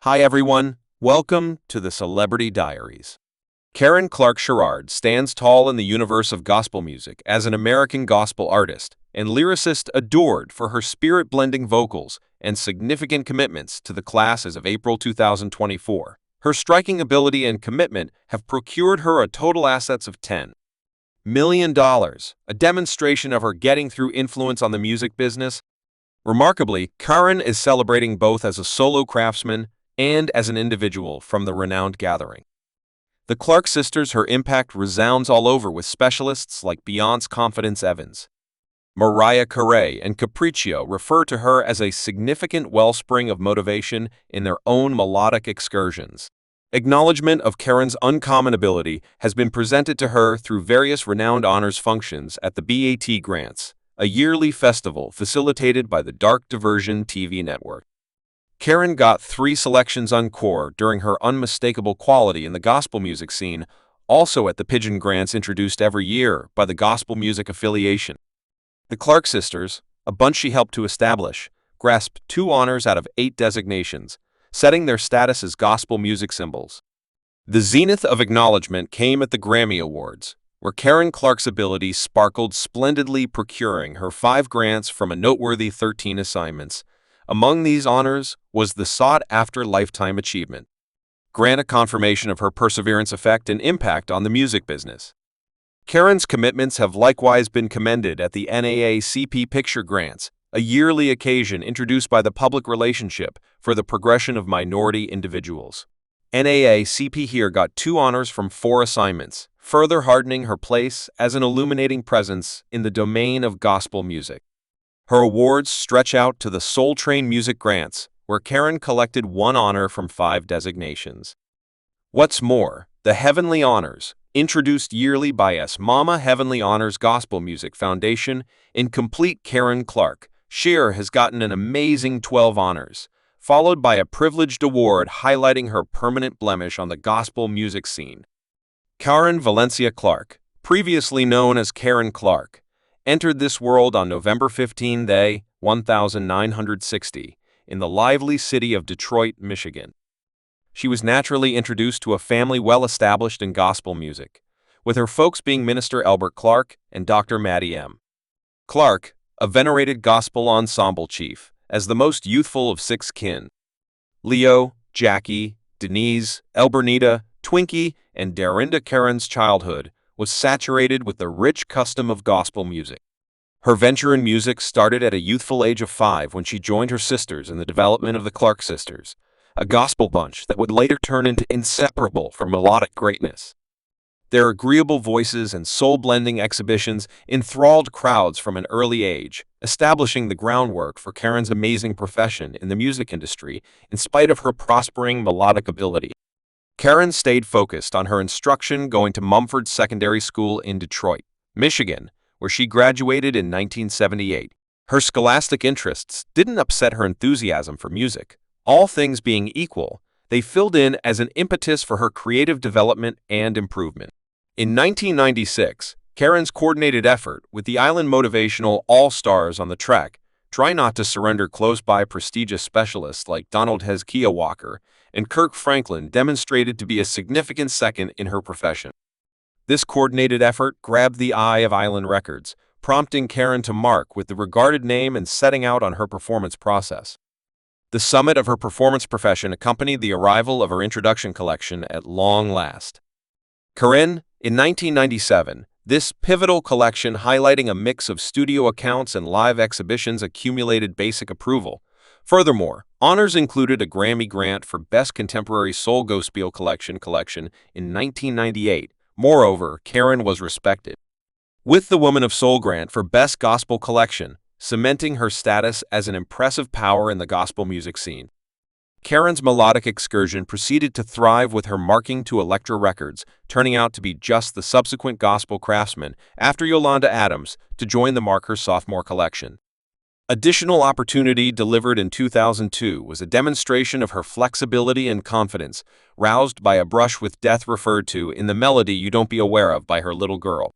Hi everyone, welcome to the Celebrity Diaries. Karen Clark Sheard stands tall in the universe of gospel music as an American gospel artist and lyricist adored for her spirit-blending vocals and significant commitments to the class as of April 2024. Her striking ability and commitment have procured her a total assets of $10 million, a demonstration of her getting through influence on the music business. Remarkably, Karen is celebrating both as a solo craftsman and as an individual from the renowned gathering. The Clark sisters, her impact resounds all over with specialists like Beyonce Confidence Evans. Mariah Carey and Capriccio refer to her as a significant wellspring of motivation in their own melodic excursions. Acknowledgement of Karen's uncommon ability has been presented to her through various renowned honors functions at the BET Grants, a yearly festival facilitated by the Dark Diversion TV Network. Karen got 3 selections encore during her unmistakable quality in the gospel music scene, also at the Pigeon Grants introduced every year by the Gospel Music Affiliation. The Clark sisters, a bunch she helped to establish, grasped 2 honors out of 8 designations, setting their status as gospel music symbols. The zenith of acknowledgement came at the Grammy Awards, where Karen Clark's ability sparkled splendidly, procuring her 5 grants from a noteworthy 13 assignments. Among these honors was the sought-after Lifetime Achievement grant, a confirmation of her perseverance, effect, and impact on the music business. Karen's commitments have likewise been commended at the NAACP Picture Grants, a yearly occasion introduced by the Public Relationship for the Progression of Minority Individuals. NAACP here got 2 honors from 4 assignments, further hardening her place as an illuminating presence in the domain of gospel music. Her awards stretch out to the Soul Train Music Grants, where Karen collected 1 honor from 5 designations. What's more, the Heavenly Honors, introduced yearly by Mama Heavenly Honors Gospel Music Foundation, incomplete Karen Clark Sheard has gotten an amazing 12 honors, followed by a privileged award highlighting her permanent blemish on the gospel music scene. Karen Valencia Clark, previously known as Karen Clark, entered this world on November 15, 1960, in the lively city of Detroit, Michigan. She was naturally introduced to a family well-established in gospel music, with her folks being Minister Albert Clark and Dr. Maddie M. Clark, a venerated gospel ensemble chief, as the most youthful of 6 kin. Leo, Jackie, Denise, Elbernita, Twinkie, and Darinda. Karen's childhood was saturated with the rich custom of gospel music. Her venture in music started at a youthful age of 5 when she joined her sisters in the development of the Clark Sisters, a gospel bunch that would later turn into inseparable for melodic greatness. Their agreeable voices and soul-blending exhibitions enthralled crowds from an early age, establishing the groundwork for Karen's amazing profession in the music industry in spite of her prospering melodic ability. Karen stayed focused on her instruction, going to Mumford Secondary School in Detroit, Michigan, where she graduated in 1978. Her scholastic interests didn't upset her enthusiasm for music. All things being equal, they filled in as an impetus for her creative development and improvement. In 1996, Karen's coordinated effort with the Island Motivational All-Stars on the track Try Not to Surrender close by prestigious specialists like Donald Hezekiah Walker and Kirk Franklin demonstrated to be a significant second in her profession. This coordinated effort grabbed the eye of Island Records, prompting Karen to mark with the regarded name and setting out on her performance process. The summit of her performance profession accompanied the arrival of her introduction collection at long last. Karen, in 1997, this pivotal collection highlighting a mix of studio accounts and live exhibitions accumulated basic approval. Furthermore, honors included a Grammy grant for Best Contemporary Soul Gospel Collection in 1998. Moreover, Karen was respected with the Woman of Soul grant for Best Gospel Collection, cementing her status as an impressive power in the gospel music scene. Karen's melodic excursion proceeded to thrive with her marking to Elektra Records, turning out to be just the subsequent gospel craftsman after Yolanda Adams to join the mark her sophomore collection. Additional opportunity delivered in 2002 was a demonstration of her flexibility and confidence, roused by a brush with death referred to in the melody You Don't Be Aware Of by her little girl.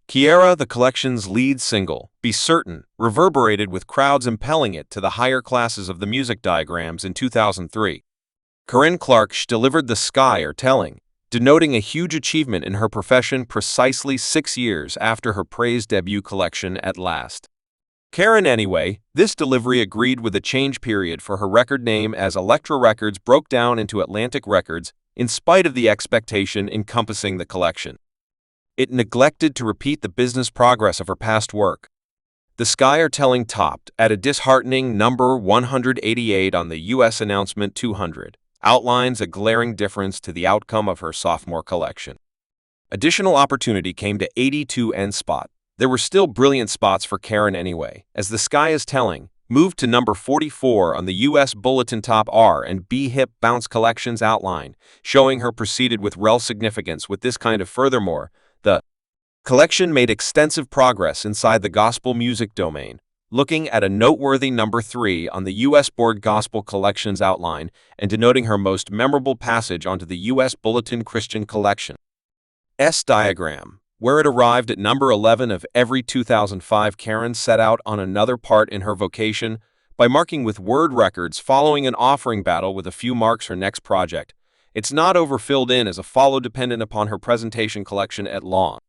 Kiara, the collection's lead single, Be Certain, reverberated with crowds impelling it to the higher classes of the music diagrams in 2003. Karen Clark delivered the sky are telling, denoting a huge achievement in her profession precisely 6 years after her praised debut collection at last. Karen anyway, this delivery agreed with a change period for her record name as Elektra Records broke down into Atlantic Records in spite of the expectation encompassing the collection. It neglected to repeat the business progress of her past work. The sky are telling topped at a disheartening number 188 on the U.S. announcement 200, outlines a glaring difference to the outcome of her sophomore collection. Additional opportunity came to 82 N spot. There were still brilliant spots for Karen anyway, as the sky is telling moved to number 44 on the U.S. Bulletin Top R and B Hip Bounce Collections outline, showing her proceeded with rel significance with this kind of furthermore. The collection made extensive progress inside the gospel music domain, looking at a noteworthy number 3 on the U.S. Board Gospel Collections outline and denoting her most memorable passage onto the U.S. Bulletin Christian Collection S diagram, where it arrived at number 11 of every 2005. Karen set out on another part in her vocation by marking with word records following an offering battle with a few marks her next project. It's not overfilled in as a follow dependent upon her presentation collection at launch.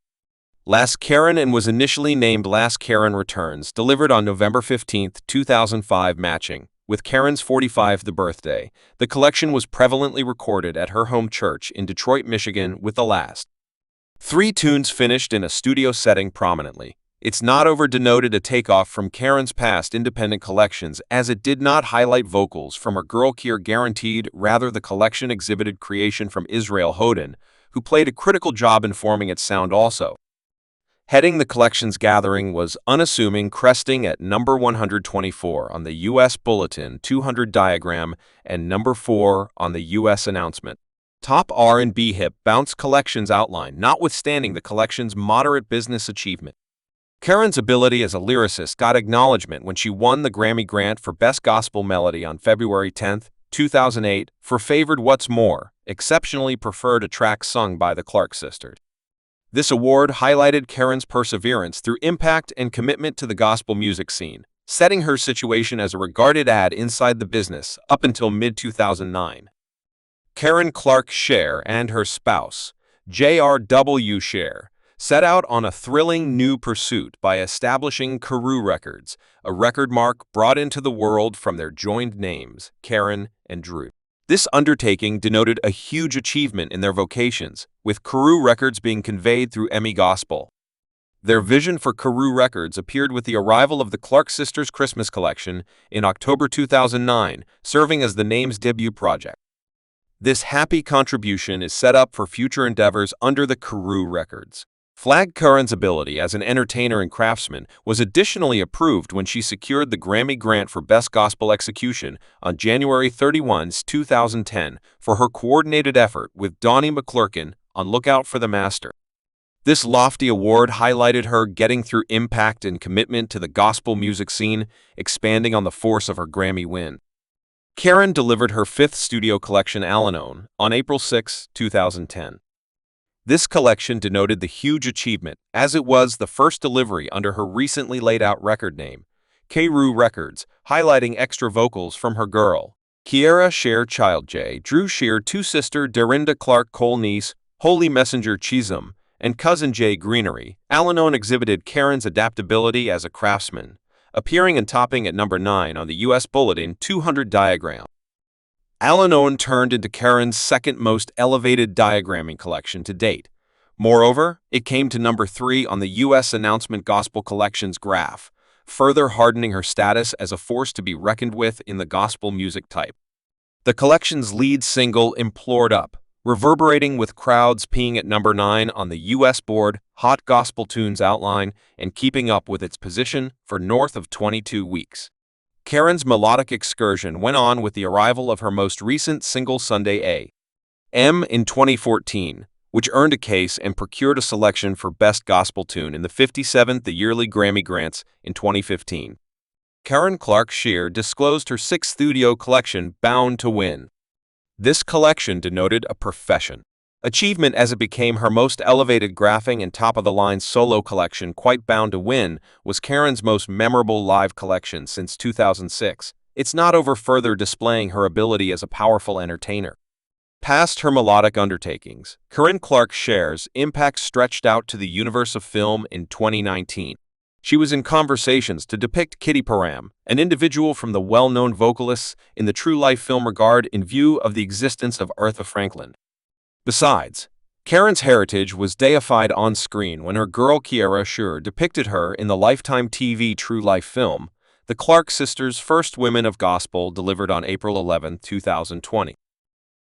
Last Karen and was initially named Last Karen Returns, delivered on November 15, 2005 matching with Karen's 45th birthday. The collection was prevalently recorded at her home church in Detroit, Michigan, with the last 3 tunes finished in a studio setting prominently. It's not over-denoted a takeoff from Karen's past independent collections, as it did not highlight vocals from her girl Keir guaranteed, rather the collection exhibited creation from Israel Hoden, who played a critical job in forming its sound also. Heading the collection's gathering was Unassuming, cresting at number 124 on the U.S. Bulletin 200 diagram and number 4 on the U.S. announcement Top R&B Hip Bounce Collections outline, notwithstanding the collection's moderate business achievement. Karen's ability as a lyricist got acknowledgement when she won the Grammy grant for Best Gospel Melody on February 10, 2008, for Favored What's More, exceptionally preferred a track sung by the Clark sisters. This award highlighted Karen's perseverance through impact and commitment to the gospel music scene, setting her situation as a regarded ad inside the business up until mid-2009. Karen Clark Sheard and her spouse, J.R.W. Sheard, set out on a thrilling new pursuit by establishing Carew Records, a record mark brought into the world from their joined names, Karen and Drew. This undertaking denoted a huge achievement in their vocations, with Carew Records being conveyed through Emmy Gospel. Their vision for Carew Records appeared with the arrival of the Clark Sisters Christmas Collection in October 2009, serving as the name's debut project. This happy contribution is set up for future endeavors under the Carew Records. Flag Karen's ability as an entertainer and craftsman was additionally approved when she secured the Grammy grant for Best Gospel Execution on January 31, 2010 for her coordinated effort with Donnie McClurkin on Lookout for the Master. This lofty award highlighted her getting through impact and commitment to the gospel music scene, expanding on the force of her Grammy win. Karen delivered her 5th studio collection Al-Anon on April 6, 2010. This collection denoted the huge achievement, as it was the first delivery under her recently laid-out record name, Carew Records, highlighting extra vocals from her girl, Kiera Sheard child J. Drew Sheard, 2 sister Dorinda Clark Cole niece, Holy Messenger Chisholm, and cousin Jay Greenery. Al-Anon exhibited Karen's adaptability as a craftsman, appearing and topping at number 9 on the U.S. Bulletin 200 diagram. Al-Anon turned into Karen's second most elevated diagramming collection to date. Moreover, it came to number 3 on the U.S. Announcement Gospel Collections graph, further hardening her status as a force to be reckoned with in the gospel music type. The collection's lead single Implored Up, reverberating with crowds, peeing at number 9 on the U.S. Board Hot Gospel Tunes outline and keeping up with its position for north of 22 weeks. Karen's melodic excursion went on with the arrival of her most recent single Sunday A.M. in 2014, which earned a case and procured a selection for Best Gospel Tune in the 57th yearly Grammy Grants in 2015. Karen Clark Sheard disclosed her 6th studio collection, Bound to Win. This collection denoted a profession achievement as it became her most elevated graphing and top-of-the-line solo collection. Quite Bound to Win was Karen's most memorable live collection since 2006, it's not over further displaying her ability as a powerful entertainer. Past her melodic undertakings, Karen Clark Sheard's impact stretched out to the universe of film in 2019. She was in conversations to depict Kitty Parham, an individual from the well-known vocalists in the true-life film Regard in view of the existence of Aretha Franklin. Besides, Karen's heritage was deified on screen when her girl Kiara Sheard depicted her in the Lifetime TV True Life film, The Clark Sisters' First Women of Gospel, delivered on April 11, 2020.